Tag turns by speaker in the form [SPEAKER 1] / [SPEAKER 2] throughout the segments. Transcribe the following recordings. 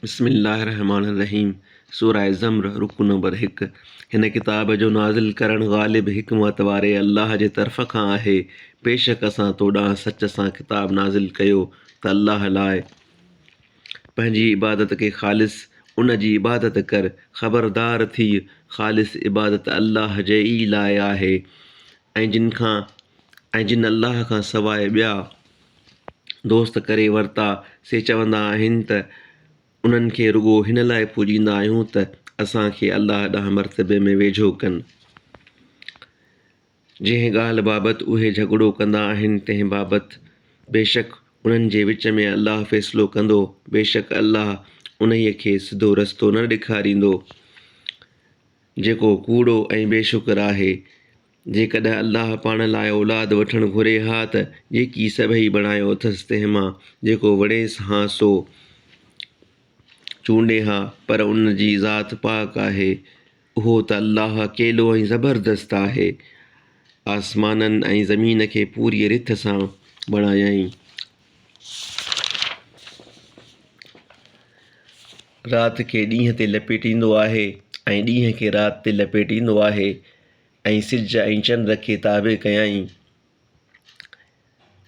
[SPEAKER 1] बिस्मिल्लाहिर्रहमानिर्रहीम। सूरह ज़म्र रुकु नंबर 1। हिन किताब जो नाज़िल करण ग़ालिब हिकमत वारे अल्लाह जे तरफ़ खां आहे। बेशक असां तो ॾांहुं सच सां किताब नाज़िल कयो त अल्लाह लाइ पंहिंजी इबादत खे ख़ालिस उन जी इबादत कर। ख़बरदार थी ख़ालिस इबादत अल्लाह जे ई लाइ आहे ऐं जिन अल्लाह खां सवाइ ॿिया दोस्त करे वरिता से चवंदा आहिनि त उन्हनि खे रुॻो हिन लाइ पूॼींदा आहियूं त असांखे अल्लाह ॾांहुं मर्तबे में वेझो कनि। जंहिं ॻाल्हि बाबति उहे झगड़ो कंदा आहिनि तंहिं बाबति बेशक उन्हनि जे विच में अल्लाह फ़ैसिलो कंदो। बेशक अल्लाह उन्हीअ खे सिधो रस्तो न ॾेखारींदो जेको कूड़ो ऐं बेशुक्र आहे। जेकॾहिं अल्लाह पाण लाइ औलाद वठणु घुरे हा त जेकी सभई बणायो अथसि तंहिं मां जेको वणेसि हा सो चूंडे हा, पर उन जी ज़ात पाक आहे। उहो त अल्लाह अकेलो ऐं ज़बरदस्त आहे। आसमाननि ऐं ज़मीन खे पूरी रिथ सां बणायई। राति खे ॾींहं ते लपेटींदो आहे ऐं ॾींहं खे राति ते लपेटींदो आहे ऐं सिज ऐं चंड खे ताबे कयई।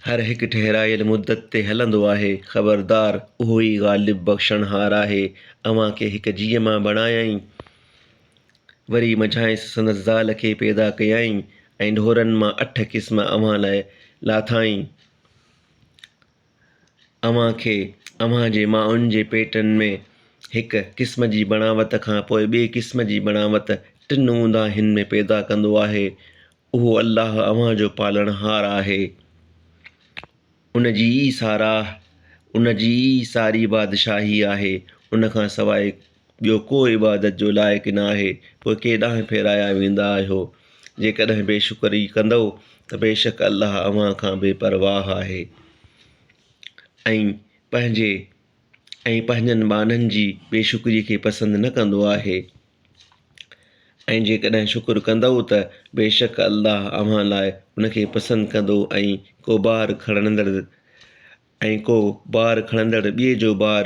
[SPEAKER 1] हर हिकु ठहिरायल मुद्दत ते हलंदो आहे। ख़बरदार उहो ई ग़ालिब बख़्शणहार आहे। अव्हां खे हिकु जीअ मां बणायई, वरी मझांइसि संदसि ज़ाल खे पैदा कयई ऐं ढोरनि मां 8 क़िस्म अव्हां लाइ लाथाई। अव्हां खे अव्हां जे माउनि जे पेटनि में हिकु क़िस्म जी बणावत खां पोइ ॿिए क़िस्म जी बणावत 3 ऊंदाहिनि में पैदा कंदो आहे। उहो अल्लाह अव्हां जो पालणहार आहे। उन जी ई सारी बादशाही आहे। उन खां सवाइ ॿियो को इबादत जो लाइक़ु न आहे। पोइ केॾांहुं फेराया वेंदा आहियो। जेकॾहिं बेशुक्री कंदव त बेशक अल्लाह अव्हां खां बेपरवाह आहे ऐं पंहिंजनि बाननि जी बेशुक्री खे पसंदि न कंदो आहे। ऐं जेकॾहिं शुक्र कंदव त बेशक अल्लाह अव्हां लाइ उन खे पसंदि कंदो ऐं को बार खणंदड़ ॿिए जो बार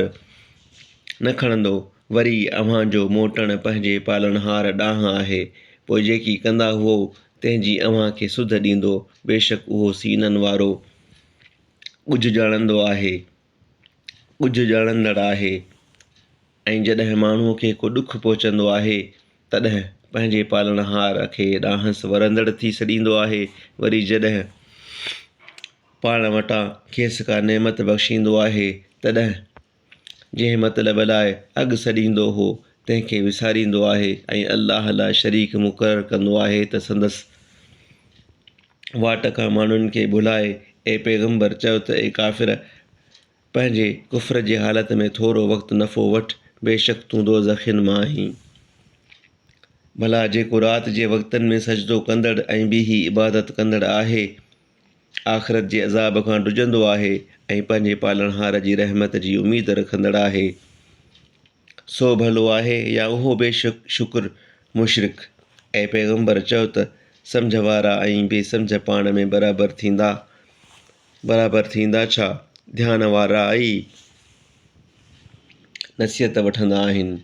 [SPEAKER 1] न खणंदो। वरी अव्हां जो मोटणु पंहिंजे पालणहार ॾांहुं आहे। पोइ जेकी कंदा हुओ तंहिंजी अव्हां खे सुध ॾींदो। बेशक उहो सीननि वारो ॻुझ ॼाणंदड़ आहे। ऐं जॾहिं माण्हूअ खे को ॾुखु पहुचंदो आहे तॾहिं पंहिंजे पालणहार खे ॾांहुंसि वरंदड़ थी सॾींदो आहे। वरी जॾहिं पाण वटां खेसि का नेमत बख़्शींदो आहे तॾहिं जंहिं मतिलब लाइ अॻु सॾींदो हो तंहिंखे विसारींदो आहे ऐं अल्लाह लाइ शरीक मुक़ररु कंदो आहे त संदसि वाट खां माण्हुनि खे भुलाए। ए पैगंबर चयो त ए काफ़िर, पंहिंजे कुफ्र जे हालत में थोरो वक़्तु नफ़ो वठि। बेशक तूं दोज़खिन मां आहीं। भला जेको राति जे वक़्तनि में सजदो कंदड़ ऐं ॿी इबादत कंदड़ आहे, आख़िरत जे अज़ाब खां ॾुजंदो आहे ऐं पंहिंजे पालणहार जी रहमत जी उमीद रखंदड़ आहे, सो भलो आहे या उहो बेशुक्र मुशरिक। ऐं पैगंबर चयो त सम्झ वारा ऐं बेसम्झ पाण में बराबरि थींदा छा? ध्यान वारा ई नसीहत वठंदा आहिनि।